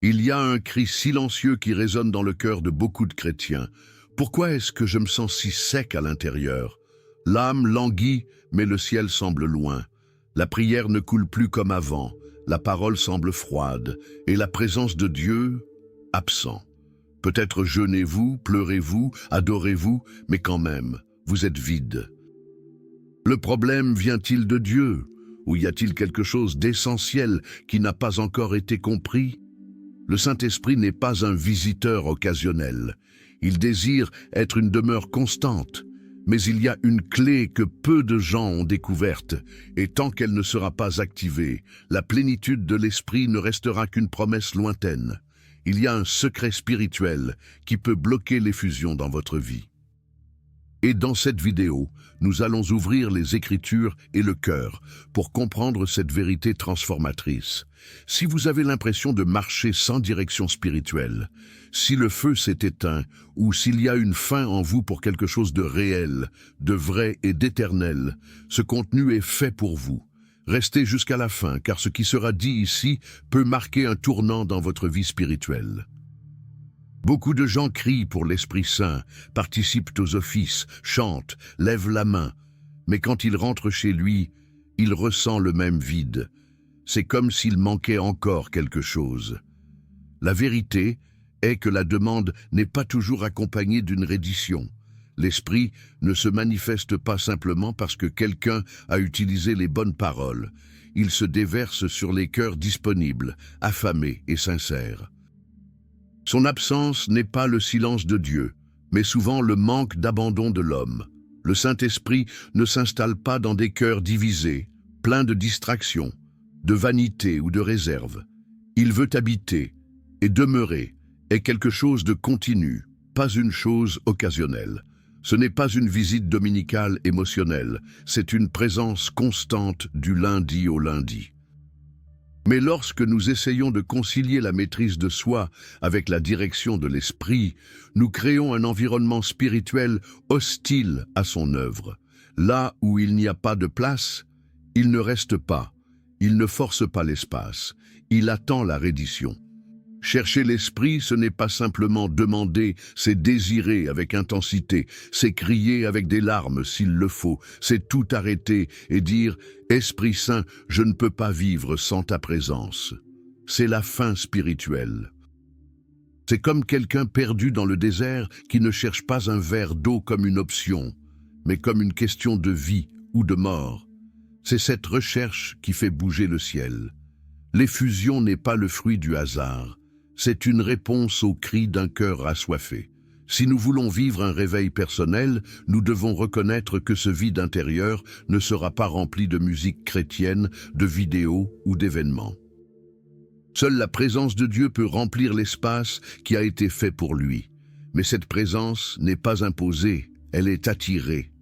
Il y a un cri silencieux qui résonne dans le cœur de beaucoup de chrétiens. Pourquoi est-ce que je me sens si sec à l'intérieur? L'âme languit, mais le ciel semble loin. La prière ne coule plus comme avant, la parole semble froide, et la présence de Dieu, absent. Peut-être jeûnez-vous, pleurez-vous, adorez-vous, mais quand même, vous êtes vide. Le problème vient-il de Dieu? Ou y a-t-il quelque chose d'essentiel qui n'a pas encore été compris? Le Saint-Esprit n'est pas un visiteur occasionnel. Il désire être une demeure constante. Mais il y a une clé que peu de gens ont découverte, et tant qu'elle ne sera pas activée, la plénitude de l'Esprit ne restera qu'une promesse lointaine. Il y a un secret spirituel qui peut bloquer l'effusion dans votre vie. Et dans cette vidéo, nous allons ouvrir les Écritures et le cœur pour comprendre cette vérité transformatrice. Si vous avez l'impression de marcher sans direction spirituelle, si le feu s'est éteint ou s'il y a une faim en vous pour quelque chose de réel, de vrai et d'éternel, ce contenu est fait pour vous. Restez jusqu'à la fin, car ce qui sera dit ici peut marquer un tournant dans votre vie spirituelle. Beaucoup de gens crient pour l'Esprit Saint, participent aux offices, chantent, lèvent la main, mais quand ils rentrent chez lui, il ressent le même vide. C'est comme s'il manquait encore quelque chose. La vérité est que la demande n'est pas toujours accompagnée d'une reddition. L'Esprit ne se manifeste pas simplement parce que quelqu'un a utilisé les bonnes paroles. Il se déverse sur les cœurs disponibles, affamés et sincères. Son absence n'est pas le silence de Dieu, mais souvent le manque d'abandon de l'homme. Le Saint-Esprit ne s'installe pas dans des cœurs divisés, pleins de distractions, de vanité ou de réserve. Il veut habiter et demeurer, est quelque chose de continu, pas une chose occasionnelle. Ce n'est pas une visite dominicale émotionnelle, c'est une présence constante du lundi au lundi. Mais lorsque nous essayons de concilier la maîtrise de soi avec la direction de l'esprit, nous créons un environnement spirituel hostile à son œuvre. Là où il n'y a pas de place, il ne reste pas, il ne force pas l'espace, il attend la reddition. Chercher l'esprit, ce n'est pas simplement demander, c'est désirer avec intensité, c'est crier avec des larmes s'il le faut, c'est tout arrêter et dire « Esprit Saint, je ne peux pas vivre sans ta présence ». C'est la faim spirituelle. C'est comme quelqu'un perdu dans le désert qui ne cherche pas un verre d'eau comme une option, mais comme une question de vie ou de mort. C'est cette recherche qui fait bouger le ciel. L'effusion n'est pas le fruit du hasard. C'est une réponse au cri d'un cœur assoiffé. Si nous voulons vivre un réveil personnel, nous devons reconnaître que ce vide intérieur ne sera pas rempli de musique chrétienne, de vidéos ou d'événements. Seule la présence de Dieu peut remplir l'espace qui a été fait pour lui. Mais cette présence n'est pas imposée, elle est attirée.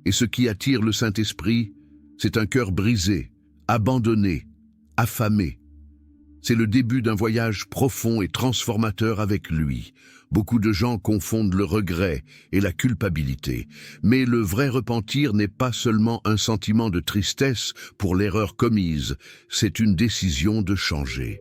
Et ce qui attire le Saint-Esprit, c'est un cœur brisé, abandonné, affamé. C'est le début d'un voyage profond et transformateur avec lui. Beaucoup de gens confondent le regret et la culpabilité. Mais le vrai repentir n'est pas seulement un sentiment de tristesse pour l'erreur commise, c'est une décision de changer.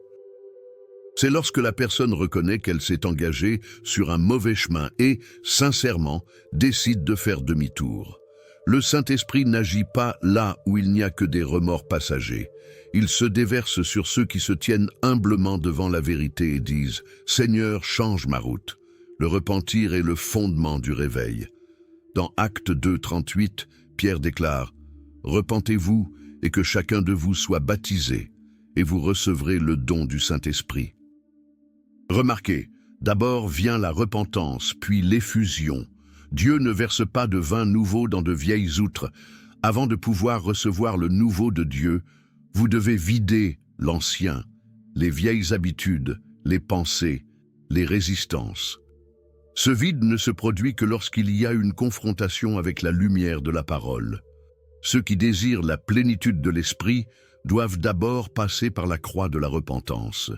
C'est lorsque la personne reconnaît qu'elle s'est engagée sur un mauvais chemin et, sincèrement, décide de faire demi-tour. Le Saint-Esprit n'agit pas là où il n'y a que des remords passagers. Il se déverse sur ceux qui se tiennent humblement devant la vérité et disent « Seigneur, change ma route ». Le repentir est le fondement du réveil. Dans Actes 2, 38, Pierre déclare « Repentez-vous et que chacun de vous soit baptisé, et vous recevrez le don du Saint-Esprit ». Remarquez, d'abord vient la repentance, puis l'effusion. Dieu ne verse pas de vin nouveau dans de vieilles outres. Avant de pouvoir recevoir le nouveau de Dieu, vous devez vider l'ancien, les vieilles habitudes, les pensées, les résistances. Ce vide ne se produit que lorsqu'il y a une confrontation avec la lumière de la parole. Ceux qui désirent la plénitude de l'esprit doivent d'abord passer par la croix de la repentance.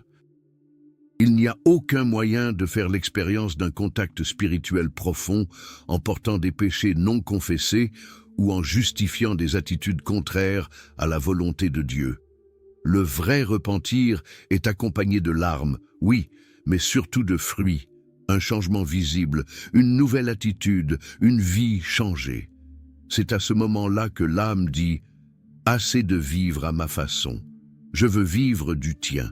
Il n'y a aucun moyen de faire l'expérience d'un contact spirituel profond en portant des péchés non confessés ou en justifiant des attitudes contraires à la volonté de Dieu. Le vrai repentir est accompagné de larmes, oui, mais surtout de fruits, un changement visible, une nouvelle attitude, une vie changée. C'est à ce moment-là que l'âme dit « Assez de vivre à ma façon, je veux vivre du tien ».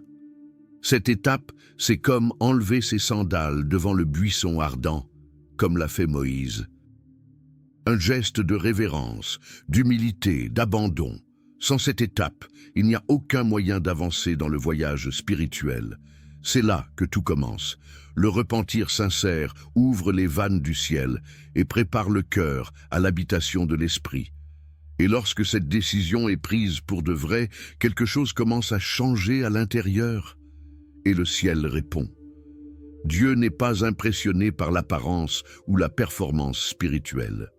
Cette étape, c'est comme enlever ses sandales devant le buisson ardent, comme l'a fait Moïse. Un geste de révérence, d'humilité, d'abandon. Sans cette étape, il n'y a aucun moyen d'avancer dans le voyage spirituel. C'est là que tout commence. Le repentir sincère ouvre les vannes du ciel et prépare le cœur à l'habitation de l'esprit. Et lorsque cette décision est prise pour de vrai, quelque chose commence à changer à l'intérieur. Et le ciel répond. Dieu n'est pas impressionné par l'apparence ou la performance spirituelle.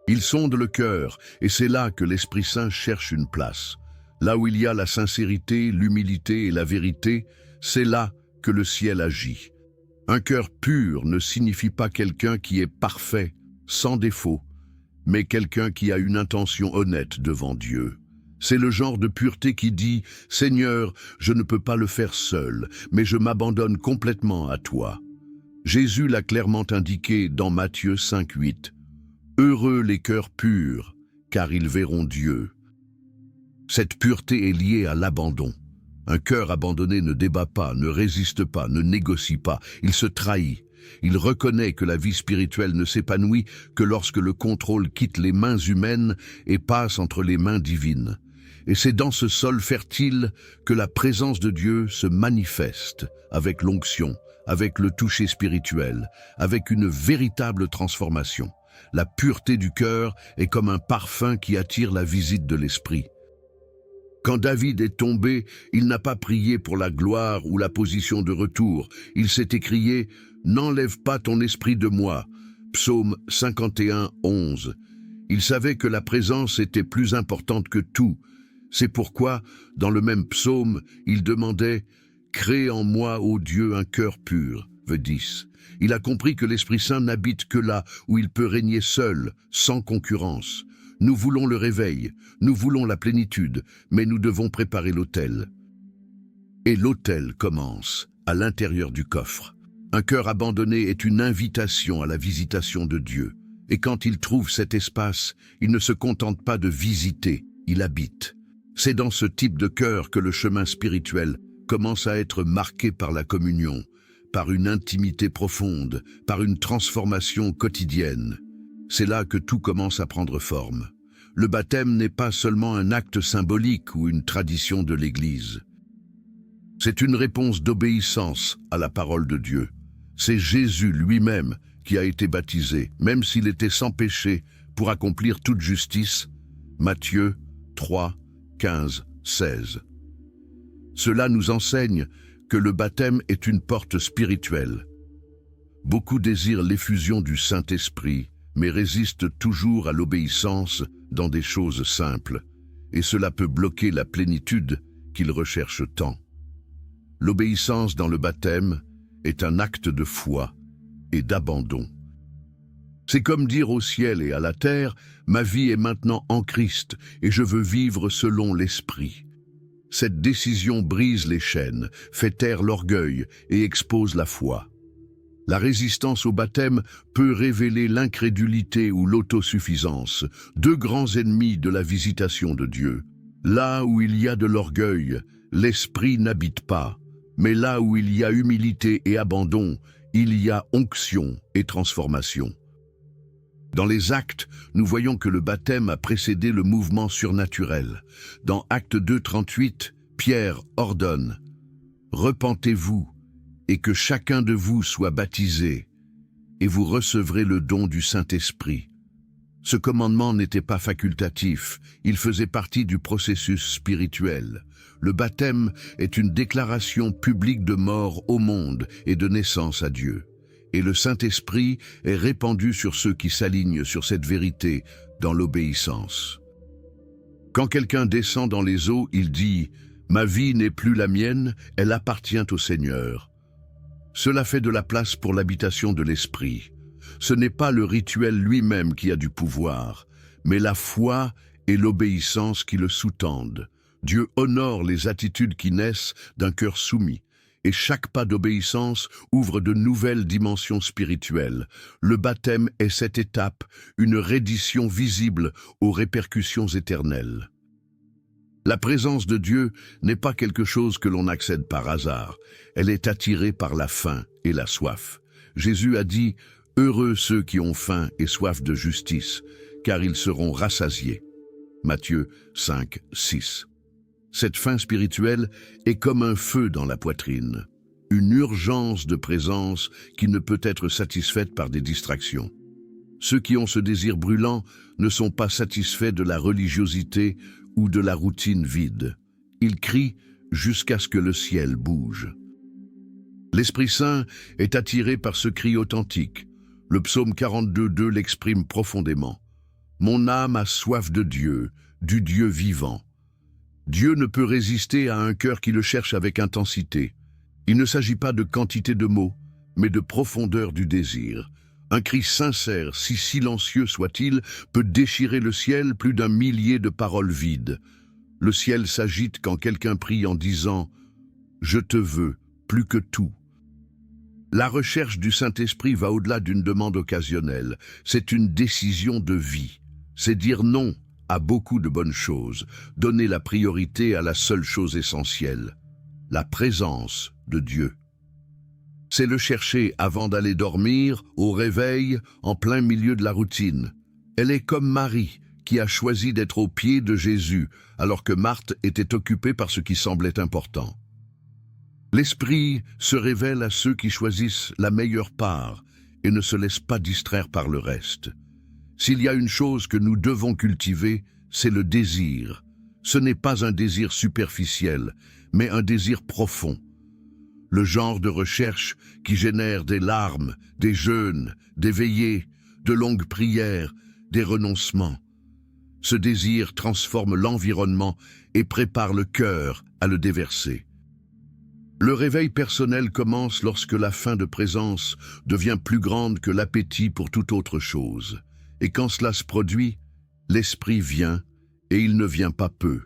Il sonde le cœur, et c'est là que l'Esprit Saint cherche une place. Là où il y a la sincérité, l'humilité et la vérité, c'est là que le ciel agit. Un cœur pur ne signifie pas quelqu'un qui est parfait, sans défaut, mais quelqu'un qui a une intention honnête devant Dieu. C'est le genre de pureté qui dit « Seigneur, je ne peux pas le faire seul, mais je m'abandonne complètement à toi ». Jésus l'a clairement indiqué dans Matthieu 5,8. « Heureux les cœurs purs, car ils verront Dieu ». Cette pureté est liée à l'abandon. Un cœur abandonné ne débat pas, ne résiste pas, ne négocie pas, il se trahit. Il reconnaît que la vie spirituelle ne s'épanouit que lorsque le contrôle quitte les mains humaines et passe entre les mains divines. Et c'est dans ce sol fertile que la présence de Dieu se manifeste, avec l'onction, avec le toucher spirituel, avec une véritable transformation. La pureté du cœur est comme un parfum qui attire la visite de l'esprit. Quand David est tombé, il n'a pas prié pour la gloire ou la position de retour. Il s'est écrié « N'enlève pas ton esprit de moi » Psaume 51, 11. Il savait que la présence était plus importante que tout. C'est pourquoi, dans le même psaume, il demandait « Crée en moi, ô Dieu, un cœur pur » 10. Il a compris que l'Esprit Saint n'habite que là où il peut régner seul, sans concurrence. Nous voulons le réveil, nous voulons la plénitude, mais nous devons préparer l'autel. Et l'autel commence à l'intérieur du coffre. Un cœur abandonné est une invitation à la visitation de Dieu. Et quand il trouve cet espace, il ne se contente pas de visiter, il habite. C'est dans ce type de cœur que le chemin spirituel commence à être marqué par la communion, par une intimité profonde, par une transformation quotidienne. C'est là que tout commence à prendre forme. Le baptême n'est pas seulement un acte symbolique ou une tradition de l'Église. C'est une réponse d'obéissance à la parole de Dieu. C'est Jésus lui-même qui a été baptisé, même s'il était sans péché, pour accomplir toute justice. Matthieu 3, 15, 16. Cela nous enseigne que le baptême est une porte spirituelle. Beaucoup désirent l'effusion du Saint-Esprit, mais résistent toujours à l'obéissance dans des choses simples, et cela peut bloquer la plénitude qu'ils recherchent tant. L'obéissance dans le baptême est un acte de foi et d'abandon. C'est comme dire au ciel et à la terre, « Ma vie est maintenant en Christ et je veux vivre selon l'Esprit ». Cette décision brise les chaînes, fait taire l'orgueil et expose la foi. La résistance au baptême peut révéler l'incrédulité ou l'autosuffisance, deux grands ennemis de la visitation de Dieu. Là où il y a de l'orgueil, l'esprit n'habite pas, mais là où il y a humilité et abandon, il y a onction et transformation. Dans les Actes, nous voyons que le baptême a précédé le mouvement surnaturel. Dans Actes 2, 38, Pierre ordonne « Repentez-vous et que chacun de vous soit baptisé, et vous recevrez le don du Saint-Esprit. » Ce commandement n'était pas facultatif, il faisait partie du processus spirituel. Le baptême est une déclaration publique de mort au monde et de naissance à Dieu. Et le Saint-Esprit est répandu sur ceux qui s'alignent sur cette vérité dans l'obéissance. Quand quelqu'un descend dans les eaux, il dit « Ma vie n'est plus la mienne, elle appartient au Seigneur ». Cela fait de la place pour l'habitation de l'Esprit. Ce n'est pas le rituel lui-même qui a du pouvoir, mais la foi et l'obéissance qui le sous-tendent. Dieu honore les attitudes qui naissent d'un cœur soumis. Et chaque pas d'obéissance ouvre de nouvelles dimensions spirituelles. Le baptême est cette étape, une reddition visible aux répercussions éternelles. La présence de Dieu n'est pas quelque chose que l'on accède par hasard. Elle est attirée par la faim et la soif. Jésus a dit « Heureux ceux qui ont faim et soif de justice, car ils seront rassasiés. » Matthieu 5, 6. Cette faim spirituelle est comme un feu dans la poitrine, une urgence de présence qui ne peut être satisfaite par des distractions. Ceux qui ont ce désir brûlant ne sont pas satisfaits de la religiosité ou de la routine vide. Ils crient jusqu'à ce que le ciel bouge. L'Esprit Saint est attiré par ce cri authentique. Le psaume 42:2 l'exprime profondément. « Mon âme a soif de Dieu, du Dieu vivant. » Dieu ne peut résister à un cœur qui le cherche avec intensité. Il ne s'agit pas de quantité de mots, mais de profondeur du désir. Un cri sincère, si silencieux soit-il, peut déchirer le ciel plus d'un millier de paroles vides. Le ciel s'agite quand quelqu'un prie en disant « Je te veux, plus que tout ». La recherche du Saint-Esprit va au-delà d'une demande occasionnelle. C'est une décision de vie. C'est dire non à beaucoup de bonnes choses, donner la priorité à la seule chose essentielle, la présence de Dieu. C'est le chercher avant d'aller dormir, au réveil, en plein milieu de la routine. Elle est comme Marie, qui a choisi d'être aux pieds de Jésus, alors que Marthe était occupée par ce qui semblait important. L'Esprit se révèle à ceux qui choisissent la meilleure part et ne se laissent pas distraire par le reste. S'il y a une chose que nous devons cultiver, c'est le désir. Ce n'est pas un désir superficiel, mais un désir profond. Le genre de recherche qui génère des larmes, des jeûnes, des veillées, de longues prières, des renoncements. Ce désir transforme l'environnement et prépare le cœur à le déverser. Le réveil personnel commence lorsque la faim de présence devient plus grande que l'appétit pour toute autre chose. Et quand cela se produit, l'Esprit vient, et il ne vient pas peu.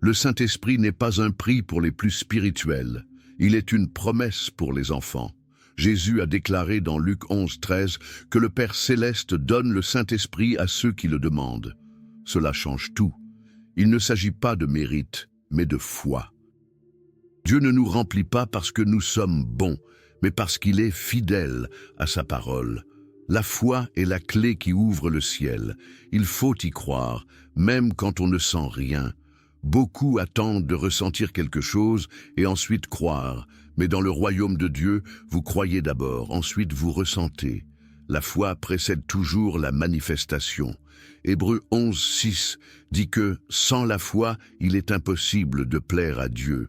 Le Saint-Esprit n'est pas un prix pour les plus spirituels, il est une promesse pour les enfants. Jésus a déclaré dans Luc 11:13 que le Père Céleste donne le Saint-Esprit à ceux qui le demandent. Cela change tout. Il ne s'agit pas de mérite, mais de foi. Dieu ne nous remplit pas parce que nous sommes bons, mais parce qu'il est fidèle à sa parole. La foi est la clé qui ouvre le ciel. Il faut y croire, même quand on ne sent rien. Beaucoup attendent de ressentir quelque chose et ensuite croire. Mais dans le royaume de Dieu, vous croyez d'abord, ensuite vous ressentez. La foi précède toujours la manifestation. Hébreux 11:6 dit que, sans la foi, il est impossible de plaire à Dieu.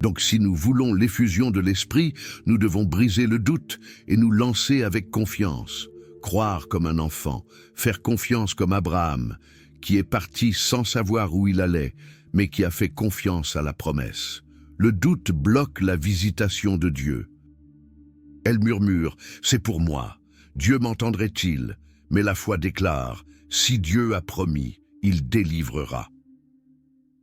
Donc si nous voulons l'effusion de l'Esprit, nous devons briser le doute et nous lancer avec confiance. Croire comme un enfant, faire confiance comme Abraham, qui est parti sans savoir où il allait, mais qui a fait confiance à la promesse. Le doute bloque la visitation de Dieu. Elle murmure, « C'est pour moi. Dieu m'entendrait-il ?» Mais la foi déclare, « Si Dieu a promis, il délivrera. »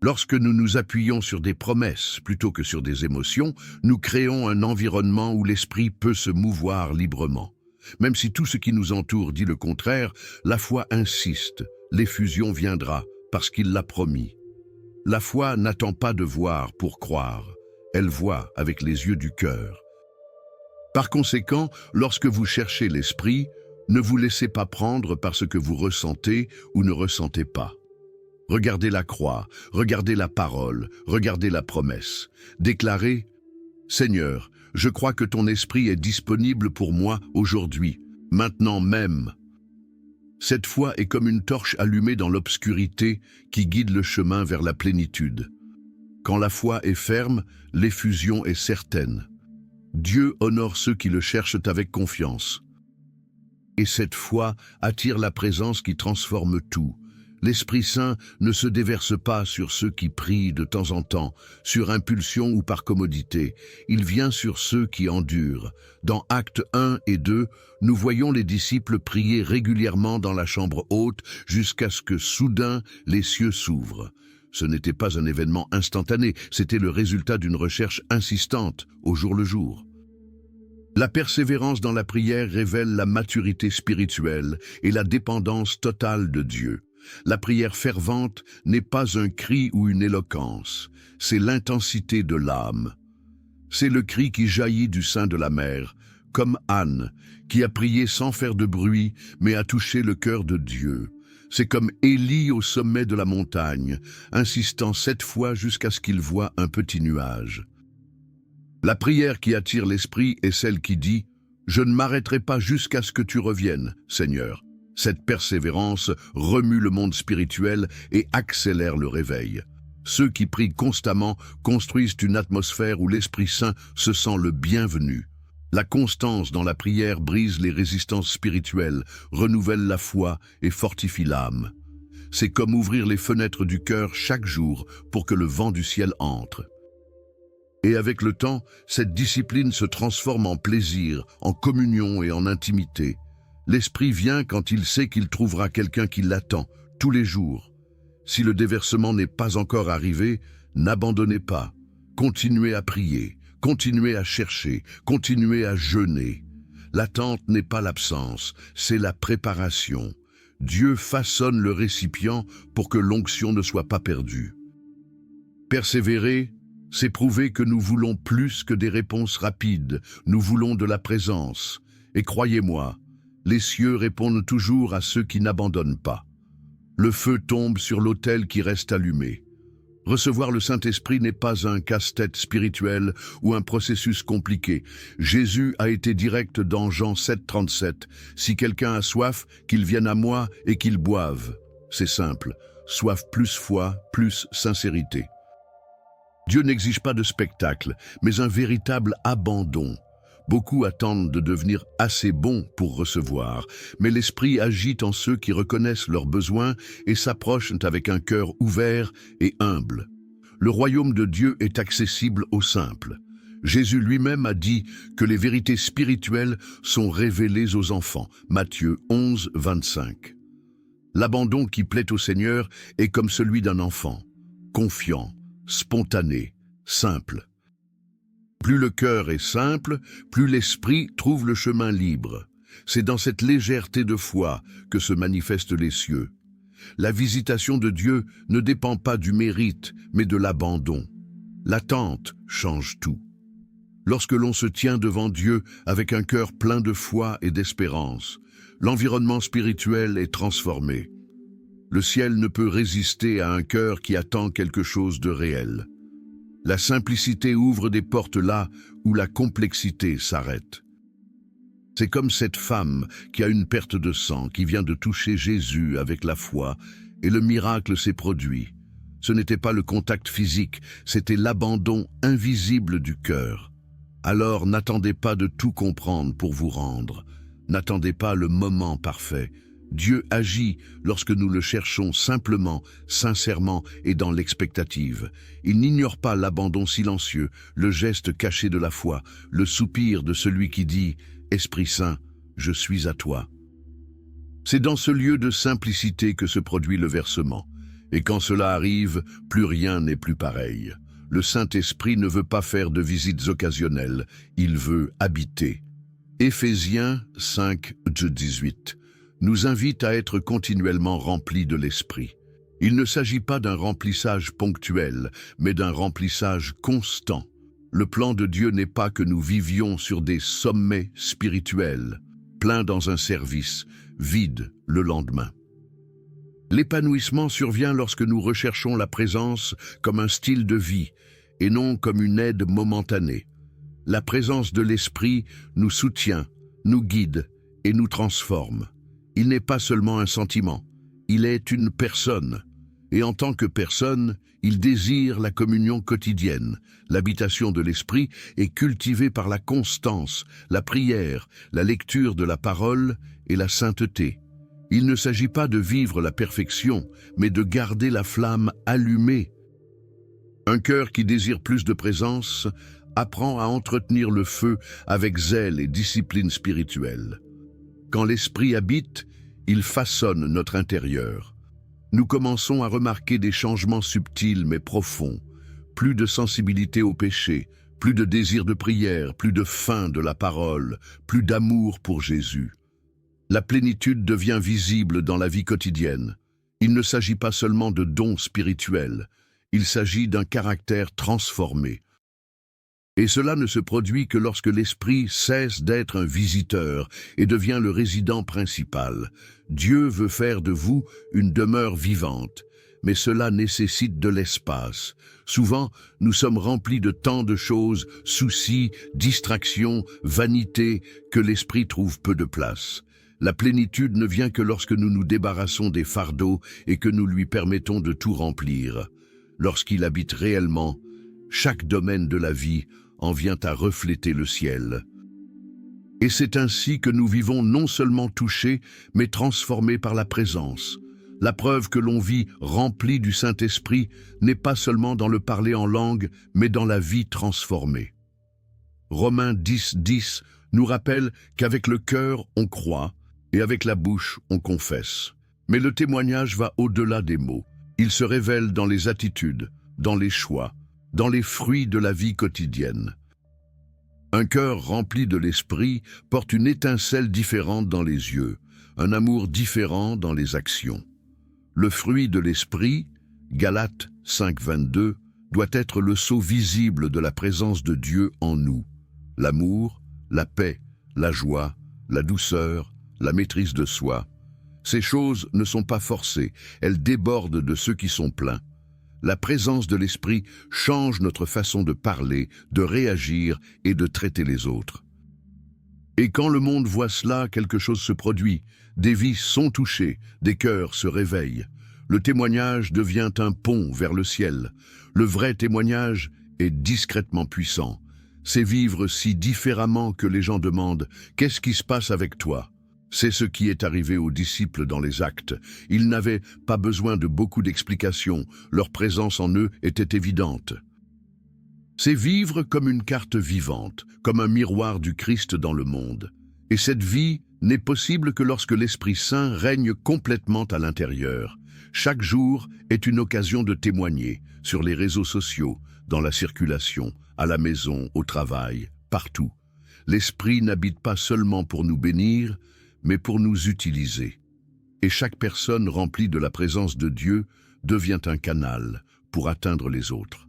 Lorsque nous nous appuyons sur des promesses plutôt que sur des émotions, nous créons un environnement où l'esprit peut se mouvoir librement. Même si tout ce qui nous entoure dit le contraire, la foi insiste, l'effusion viendra parce qu'il l'a promis. La foi n'attend pas de voir pour croire, elle voit avec les yeux du cœur. Par conséquent, lorsque vous cherchez l'esprit, ne vous laissez pas prendre par ce que vous ressentez ou ne ressentez pas. Regardez la croix, regardez la parole, regardez la promesse. Déclarez « Seigneur, je crois que ton esprit est disponible pour moi aujourd'hui, maintenant même. » Cette foi est comme une torche allumée dans l'obscurité qui guide le chemin vers la plénitude. Quand la foi est ferme, l'effusion est certaine. Dieu honore ceux qui le cherchent avec confiance. Et cette foi attire la présence qui transforme tout. L'Esprit Saint ne se déverse pas sur ceux qui prient de temps en temps, sur impulsion ou par commodité. Il vient sur ceux qui endurent. Dans Actes 1 et 2, nous voyons les disciples prier régulièrement dans la chambre haute jusqu'à ce que soudain les cieux s'ouvrent. Ce n'était pas un événement instantané, c'était le résultat d'une recherche insistante, au jour le jour. La persévérance dans la prière révèle la maturité spirituelle et la dépendance totale de Dieu. La prière fervente n'est pas un cri ou une éloquence, c'est l'intensité de l'âme. C'est le cri qui jaillit du sein de la mer, comme Anne, qui a prié sans faire de bruit, mais a touché le cœur de Dieu. C'est comme Élie au sommet de la montagne, insistant 7 fois jusqu'à ce qu'il voie un petit nuage. La prière qui attire l'esprit est celle qui dit « Je ne m'arrêterai pas jusqu'à ce que tu reviennes, Seigneur ». Cette persévérance remue le monde spirituel et accélère le réveil. Ceux qui prient constamment construisent une atmosphère où l'Esprit Saint se sent le bienvenu. La constance dans la prière brise les résistances spirituelles, renouvelle la foi et fortifie l'âme. C'est comme ouvrir les fenêtres du cœur chaque jour pour que le vent du ciel entre. Et avec le temps, cette discipline se transforme en plaisir, en communion et en intimité. L'esprit vient quand il sait qu'il trouvera quelqu'un qui l'attend, tous les jours. Si le déversement n'est pas encore arrivé, n'abandonnez pas. Continuez à prier, continuez à chercher, continuez à jeûner. L'attente n'est pas l'absence, c'est la préparation. Dieu façonne le récipient pour que l'onction ne soit pas perdue. Persévérer, c'est prouver que nous voulons plus que des réponses rapides, nous voulons de la présence. Et croyez-moi, les cieux répondent toujours à ceux qui n'abandonnent pas. Le feu tombe sur l'autel qui reste allumé. Recevoir le Saint-Esprit n'est pas un casse-tête spirituel ou un processus compliqué. Jésus a été direct dans Jean 7,37. « Si quelqu'un a soif, qu'il vienne à moi et qu'il boive. » C'est simple, soif plus foi, plus sincérité. Dieu n'exige pas de spectacle, mais un véritable abandon. Beaucoup attendent de devenir assez bons pour recevoir, mais l'Esprit agit en ceux qui reconnaissent leurs besoins et s'approchent avec un cœur ouvert et humble. Le royaume de Dieu est accessible aux simples. Jésus lui-même a dit que les vérités spirituelles sont révélées aux enfants. Matthieu 11, 25. L'abandon qui plaît au Seigneur est comme celui d'un enfant, confiant, spontané, simple. Plus le cœur est simple, plus l'esprit trouve le chemin libre. C'est dans cette légèreté de foi que se manifestent les cieux. La visitation de Dieu ne dépend pas du mérite, mais de l'abandon. L'attente change tout. Lorsque l'on se tient devant Dieu avec un cœur plein de foi et d'espérance, l'environnement spirituel est transformé. Le ciel ne peut résister à un cœur qui attend quelque chose de réel. La simplicité ouvre des portes là où la complexité s'arrête. C'est comme cette femme qui a une perte de sang, qui vient de toucher Jésus avec la foi, et le miracle s'est produit. Ce n'était pas le contact physique, c'était l'abandon invisible du cœur. Alors n'attendez pas de tout comprendre pour vous rendre. N'attendez pas le moment parfait. Dieu agit lorsque nous le cherchons simplement, sincèrement et dans l'expectative. Il n'ignore pas l'abandon silencieux, le geste caché de la foi, le soupir de celui qui dit « Esprit Saint, je suis à toi ». C'est dans ce lieu de simplicité que se produit le versement. Et quand cela arrive, plus rien n'est plus pareil. Le Saint-Esprit ne veut pas faire de visites occasionnelles, il veut habiter. Éphésiens 5, 18 nous invite à être continuellement remplis de l'Esprit. Il ne s'agit pas d'un remplissage ponctuel, mais d'un remplissage constant. Le plan de Dieu n'est pas que nous vivions sur des sommets spirituels, pleins dans un service, vides le lendemain. L'épanouissement survient lorsque nous recherchons la présence comme un style de vie et non comme une aide momentanée. La présence de l'Esprit nous soutient, nous guide et nous transforme. Il n'est pas seulement un sentiment, il est une personne. Et en tant que personne, il désire la communion quotidienne. L'habitation de l'Esprit est cultivée par la constance, la prière, la lecture de la parole et la sainteté. Il ne s'agit pas de vivre la perfection, mais de garder la flamme allumée. Un cœur qui désire plus de présence apprend à entretenir le feu avec zèle et discipline spirituelle. Quand l'Esprit habite, il façonne notre intérieur. nous commençons à remarquer des changements subtils mais profonds. Plus de sensibilité au péché, plus de désir de prière, plus de faim de la parole, plus d'amour pour Jésus. La plénitude devient visible dans la vie quotidienne. Il ne s'agit pas seulement de dons spirituels, il s'agit d'un caractère transformé. Et cela ne se produit que lorsque l'Esprit cesse d'être un visiteur et devient le résident principal. Dieu veut faire de vous une demeure vivante, mais cela nécessite de l'espace. Souvent, nous sommes remplis de tant de choses, soucis, distractions, vanité, que l'Esprit trouve peu de place. La plénitude ne vient que lorsque nous nous débarrassons des fardeaux et que nous lui permettons de tout remplir. Lorsqu'il habite réellement, chaque domaine de la vie en vient à refléter le ciel. Et c'est ainsi que nous vivons non seulement touchés, mais transformés par la présence. La preuve que l'on vit rempli du Saint-Esprit n'est pas seulement dans le parler en langue, mais dans la vie transformée. Romains 10:10 nous rappelle qu'avec le cœur on croit et avec la bouche on confesse. Mais le témoignage va au-delà des mots. Il se révèle dans les attitudes, dans les choix, dans les fruits de la vie quotidienne. Un cœur rempli de l'Esprit porte une étincelle différente dans les yeux, un amour différent dans les actions. Le fruit de l'Esprit, Galates 5:22, doit être le sceau visible de la présence de Dieu en nous. L'amour, la paix, la joie, la douceur, la maîtrise de soi. Ces choses ne sont pas forcées, elles débordent de ceux qui sont pleins. La présence de l'Esprit change notre façon de parler, de réagir et de traiter les autres. Et quand le monde voit cela, quelque chose se produit. Des vies sont touchées, des cœurs se réveillent. Le témoignage devient un pont vers le ciel. Le vrai témoignage est discrètement puissant. C'est vivre si différemment que les gens demandent « Qu'est-ce qui se passe avec toi ?» C'est ce qui est arrivé aux disciples dans les Actes. Ils n'avaient pas besoin de beaucoup d'explications, leur présence en eux était évidente. C'est vivre comme une carte vivante, comme un miroir du Christ dans le monde. Et cette vie n'est possible que lorsque l'Esprit Saint règne complètement à l'intérieur. Chaque jour est une occasion de témoigner, sur les réseaux sociaux, dans la circulation, à la maison, au travail, partout. L'Esprit n'habite pas seulement pour nous bénir, mais pour nous utiliser. Et chaque personne remplie de la présence de Dieu devient un canal pour atteindre les autres.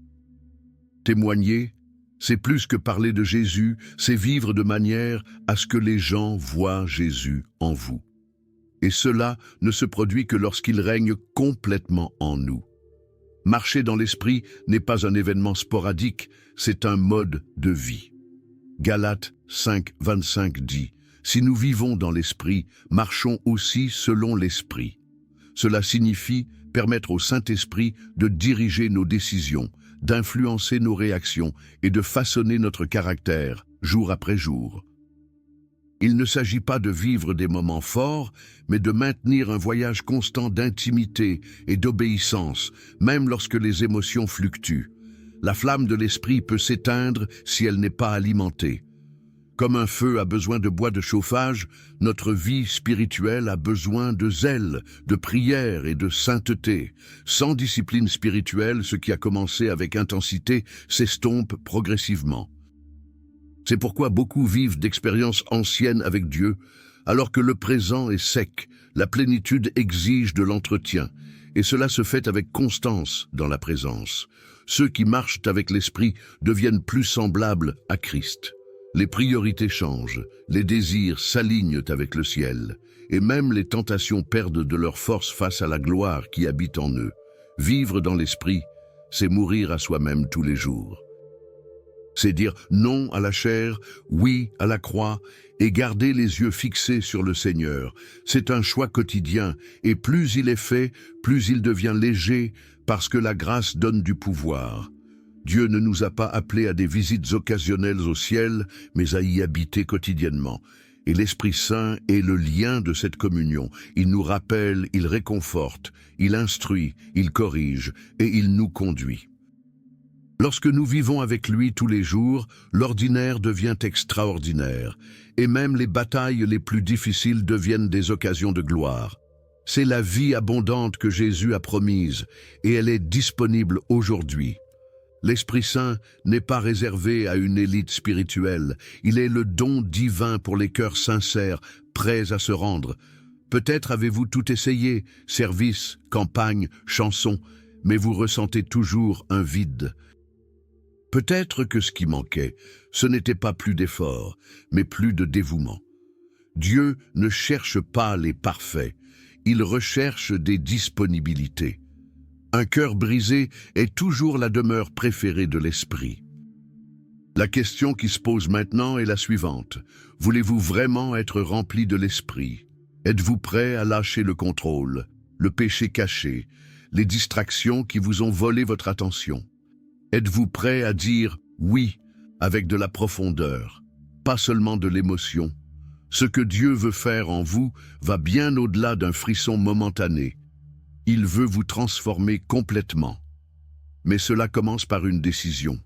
Témoigner, c'est plus que parler de Jésus, c'est vivre de manière à ce que les gens voient Jésus en vous. Et cela ne se produit que lorsqu'il règne complètement en nous. Marcher dans l'Esprit n'est pas un événement sporadique, c'est un mode de vie. Galates 5:25 dit « Si nous vivons dans l'Esprit, marchons aussi selon l'Esprit ». Cela signifie permettre au Saint-Esprit de diriger nos décisions, d'influencer nos réactions et de façonner notre caractère, jour après jour. Il ne s'agit pas de vivre des moments forts, mais de maintenir un voyage constant d'intimité et d'obéissance, même lorsque les émotions fluctuent. La flamme de l'Esprit peut s'éteindre si elle n'est pas alimentée. Comme un feu a besoin de bois de chauffage, notre vie spirituelle a besoin de zèle, de prière et de sainteté. Sans discipline spirituelle, ce qui a commencé avec intensité s'estompe progressivement. C'est pourquoi beaucoup vivent d'expériences anciennes avec Dieu, alors que le présent est sec. La plénitude exige de l'entretien, et cela se fait avec constance dans la présence. Ceux qui marchent avec l'Esprit deviennent plus semblables à Christ. Les priorités changent, les désirs s'alignent avec le ciel, et même les tentations perdent de leur force face à la gloire qui habite en eux. Vivre dans l'Esprit, c'est mourir à soi-même tous les jours. C'est dire non à la chair, oui à la croix, et garder les yeux fixés sur le Seigneur. C'est un choix quotidien, et plus il est fait, plus il devient léger, parce que la grâce donne du pouvoir. Dieu ne nous a pas appelés à des visites occasionnelles au ciel, mais à y habiter quotidiennement. Et l'Esprit Saint est le lien de cette communion. Il nous rappelle, il réconforte, il instruit, il corrige et il nous conduit. Lorsque nous vivons avec lui tous les jours, l'ordinaire devient extraordinaire, et même les batailles les plus difficiles deviennent des occasions de gloire. C'est la vie abondante que Jésus a promise et elle est disponible aujourd'hui. L'Esprit Saint n'est pas réservé à une élite spirituelle. Il est le don divin pour les cœurs sincères, prêts à se rendre. Peut-être avez-vous tout essayé, service, campagne, chansons, mais vous ressentez toujours un vide. Peut-être que ce qui manquait, ce n'était pas plus d'efforts, mais plus de dévouement. Dieu ne cherche pas les parfaits, il recherche des disponibilités. Un cœur brisé est toujours la demeure préférée de l'esprit. La question qui se pose maintenant est la suivante. Voulez-vous vraiment être rempli de l'esprit? Êtes-vous prêt à lâcher le contrôle, le péché caché, les distractions qui vous ont volé votre attention? Êtes-vous prêt à dire oui avec de la profondeur, pas seulement de l'émotion? Ce que Dieu veut faire en vous va bien au-delà d'un frisson momentané. Il veut vous transformer complètement. Mais cela commence par une décision.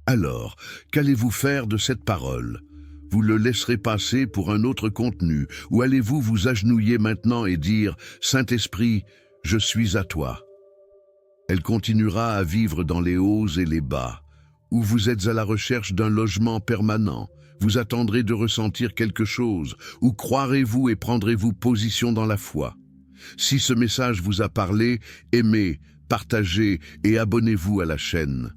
Alors, qu'allez-vous faire de cette parole? Vous le laisserez passer pour un autre contenu, ou allez-vous vous agenouiller maintenant et dire « Saint-Esprit, je suis à toi ». Elle continuera à vivre dans les hauts et les bas, où vous êtes à la recherche d'un logement permanent. Vous attendrez de ressentir quelque chose, ou croirez-vous et prendrez-vous position dans la foi? Si ce message vous a parlé, aimez, partagez et abonnez-vous à la chaîne.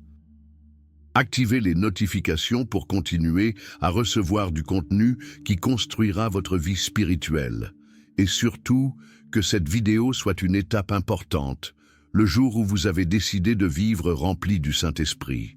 Activez les notifications pour continuer à recevoir du contenu qui construira votre vie spirituelle. Et surtout, que cette vidéo soit une étape importante, le jour où vous avez décidé de vivre rempli du Saint-Esprit.